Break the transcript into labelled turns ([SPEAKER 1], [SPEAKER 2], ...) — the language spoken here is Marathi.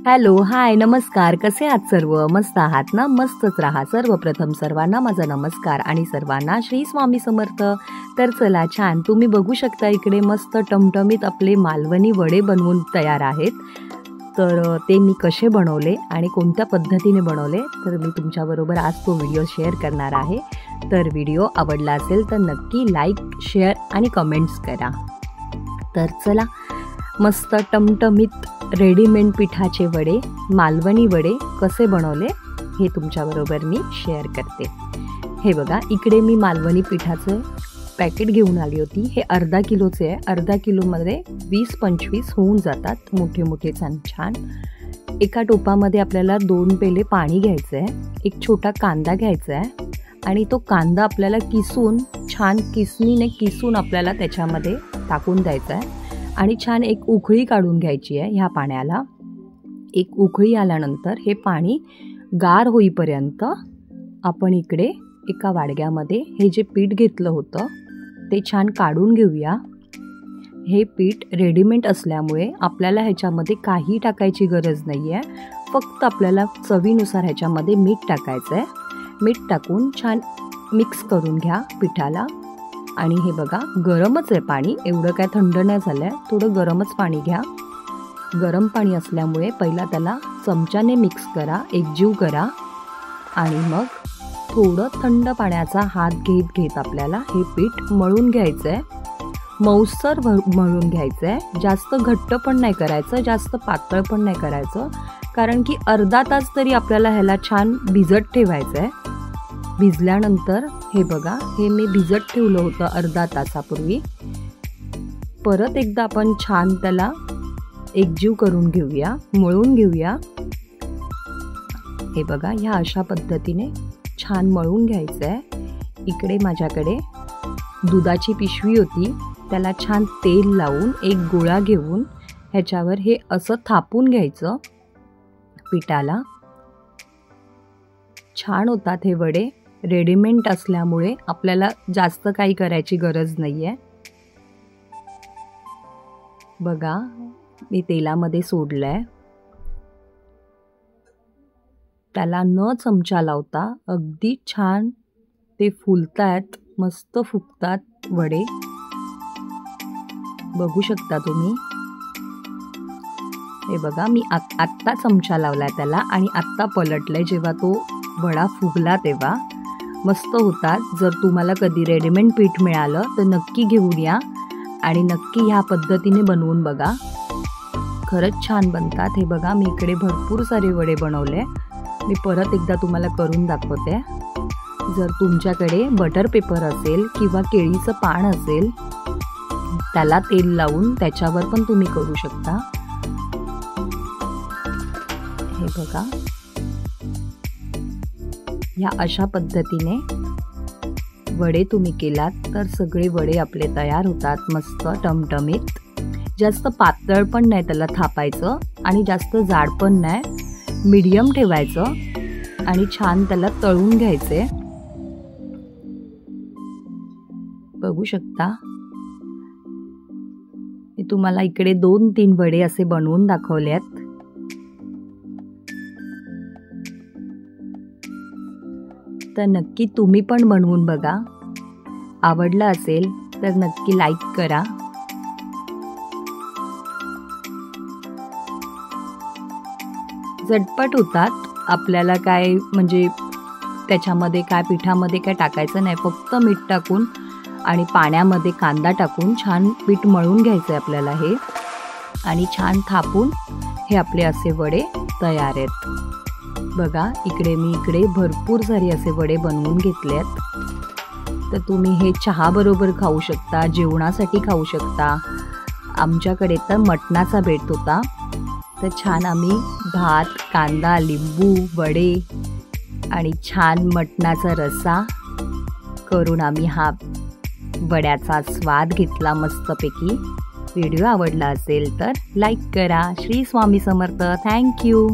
[SPEAKER 1] हॅलो, हाय, नमस्कार. कसे आहात सर्व? मस्त आहात ना? मस्तच राहा. सर्वप्रथम सर्वांना माझा नमस्कार आणि सर्वांना श्री स्वामी समर्थ. तर चला, छान, तुम्ही बघू शकता इकडे मस्त टमटमीत आपले मालवणी वडे बनवून तयार आहेत. तर ते मी कसे बनवले आणि कोणत्या पद्धतीने बनवले तर मी तुमच्याबरोबर आज तो व्हिडिओ शेअर करणार आहे. तर व्हिडिओ आवडला असेल तर नक्की लाईक, शेअर आणि कमेंट्स करा. तर चला, मस्त टमटमीत रेडीमेड पिठाचे वडे, मालवणी वडे कसे बनवले हे तुमच्याबरोबर मी शेअर करते. हे बघा, इकडे मी मालवणी पिठाचं पॅकेट घेऊन आली होती. हे अर्धा किलोचे आहे. अर्धा किलोमध्ये 20-25 होऊन जातात, मोठे मोठे छान. एका टोपामध्ये आपल्याला 2 पेले पाणी घ्यायचं आहे. एक छोटा कांदा घ्यायचा आहे आणि तो कांदा आपल्याला किसून, छान किसणीने किसून आपल्याला त्याच्यामध्ये टाकून द्यायचा आहे आणि छान एक उकळी काढून घ्यायची आहे ह्या पाण्याला. एक उकळी आल्यानंतर हे पाणी गार होईपर्यंत आपण इकडे एका वाडग्यामध्ये हे जे पीठ घेतलं होतं ते छान काढून घेऊया. हे पीठ रेडीमेड असल्यामुळे आपल्याला ह्याच्यामध्ये काही टाकायची गरज नाही आहे. फक्त आपल्याला चवीनुसार ह्याच्यामध्ये मीठ टाकायचं आहे. मीठ टाकून छान मिक्स करून घ्या पिठाला. आणि हे बघा, गरमच आहे पाणी, एवढं काय थंड नाही झालं आहे, थोडं गरमच पाणी घ्या. गरम पाणी असल्यामुळे पहिला त्याला चमच्याने मिक्स करा, एकजीव करा आणि मग थोडं थंड पाण्याचा हात घेत घेत आपल्याला हे पीठ मळून घ्यायचं आहे. मऊसर मळून घ्यायचं आहे. जास्त घट्ट पण नाही करायचं, जास्त पातळ पण नाही करायचं, कारण की अर्धा तास तरी आपल्याला ह्याला छान भिजत ठेवायचं आहे. भिजल्यानंतर हे बघा, हे मी भिजत ठेवलं होतं अर्धा तासापूर्वी. परत एकदा आपण छान त्याला एकजीव करून घेऊया, मळून घेऊया. हे बघा, ह्या अशा पद्धतीने छान मळून घ्यायचं आहे. इकडे माझ्याकडे दुधाची पिशवी होती, त्याला छान तेल लावून एक गोळा घेऊन ह्याच्यावर हे असं थापून घ्यायचं पिठाला. छान होतात हे वडे. रेडीमेड असल्यामुळे आपल्याला जास्त काही करायची गरज नाही आहे. बघा, मी तेलामध्ये सोडलं आहे. त्याला न चमचा लावता अगदी छान ते फुलतात, मस्त फुगतात वडे. बघू शकता तुम्ही. हे बघा, मी आत्ता चमचा लावला त्याला आणि आत्ता पलटलंय. जेव्हा तो वडा फुगला तेव्हा मस्त होतात. जर तुम्हाला कधी रेडीमेड पीठ मिळालं तर नक्की घेऊन या आणि नक्की ह्या पद्धतीने बनवून बघा, खरंच छान बनतात. हे बघा, मी इकडे भरपूर सारे वडे बनवले. मी परत एकदा तुम्हाला करून दाखवते. जर तुमच्याकडे बटर पेपर असेल किंवा केळीचं पान असेल, त्याला तेल लावून त्याच्यावर पण तुम्ही करू शकता. हे बघा, ह्या अशा पद्धतीने वडे तुम्ही केलात तर सगळे वडे आपले तयार होतात, मस्त टमटमीत. जास्त पातळ पण नाही त्याला थापायचं आणि जास्त जाड पण नाही, मीडियम ठेवायचं आणि छान त्याला तळून घ्यायचे. बघू शकता, मी तुम्हाला इकडे 2-3 वडे असे बनवून दाखवले आहेत. तर नक्की तुम्ही पण बनवून बघा. आवडलं असेल तर नक्की लाईक करा. झटपट होतात. आपल्याला काय म्हणजे त्याच्यामध्ये काय पिठामध्ये काय टाकायचं नाही, फक्त मीठ टाकून आणि पाण्यामध्ये कांदा टाकून छान पीठ मळून घ्यायचं आहे आपल्याला हे आणि छान थापून हे आपले असे वडे तयार आहेत. बघा, मी भरपूर सारे असे वडे बनवून घेतले आहेत. तर तुम्ही हे चहा बरोबर खाऊ शकता, जेवणासाठी खाऊ शकता. आमच्याकडे तर मटणाचा बेत होता, तर छान आम्ही भात, कांदा, लिंबू, वडे आणि छान मटणाचा रस्सा करून आम्ही हा वड्याचा स्वाद घेतला मस्तपैकी. व्हिडिओ आवडला असेल तर लाईक करा. श्री स्वामी समर्थ. थँक्यू.